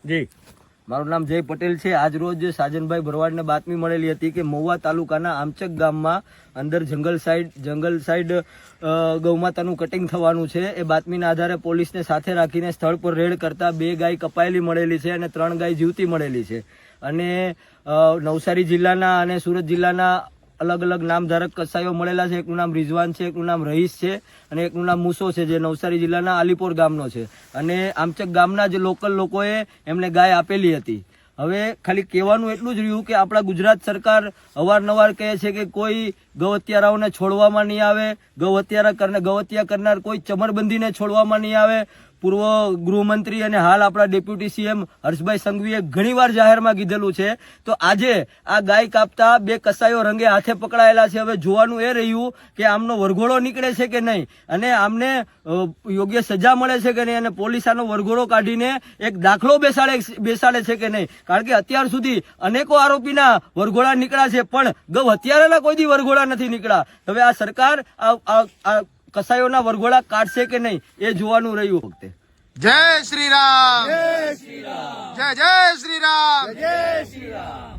જી, મારું નામ જય પટેલ છે। આજ રોજ સાજનભાઈ ભરવાડને બાતમી મળેલી હતી કે મહુવા તાલુકાના આમચક ગામમાં અંદર જંગલ સાઈડ ગૌમાતાનું કટિંગ થવાનું છે। એ બાતમીના આધારે પોલીસને સાથે રાખીને સ્થળ પર રેડ કરતા 2 ગાય કપાયેલી મળેલી છે અને 3 ગાય જીવતી મળેલી છે। અને નવસારી જિલ્લાના અને સુરત જિલ્લાના અલગ અલગ નામધારક કસાઈઓ મળેલા છે। એકનું નામ રિઝવાન છે, એકનું નામ રહીશ છે અને એકનું નામ મૂસો છે, જે નવસારી જિલ્લાના આલીપોર ગામનો છે। અને આમચક ગામના જે લોકલ લોકોએ એમને ગાય આપેલી હતી। હવે ખાલી કહેવાનું એટલું જ રહ્યું કે આપણા ગુજરાત સરકાર અવારનવાર કહે છે કે કોઈ ગૌ હત્યારાઓને છોડવામાં નહીં આવે, ગૌ હત્યા કરનાર કોઈ ચમરબંધીને છોડવામાં નહીં આવે। પૂર્વ ગૃહમંત્રી અને હાલ આપણા ડેપ્યુટી સીએમ હર્ષભાઈ સંઘવીએ ઘણીવાર જાહેરમાં કીધેલું છે। તો આજે આ ગાય કાપતા 2 કસાઈઓ રંગે હાથે પકડાયેલા છે। હવે જોવાનું એ રહ્યું કે આમનો વરઘોડો નીકળે છે કે નહીં અને આમને યોગ્ય સજા મળે છે કે નહીં અને પોલીસ આનો વરઘોડો કાઢીને એક દાખલો બેસાડે છે કે નહીં। કારણ કે અત્યાર સુધી અનેકો આરોપીના વરઘોડા નીકળ્યા છે પણ ગૌ હત્યારાના કોઈ દી વરઘોડા નથી નીકળ્યા। હવે આ સરકાર આ કસાઈઓના વરઘોડા કાઢશે કે નહીં એ જોવાનું રહ્યું। જય શ્રી રામ, જય શ્રી રામ, જય શ્રી રામ, જય શ્રી રામ।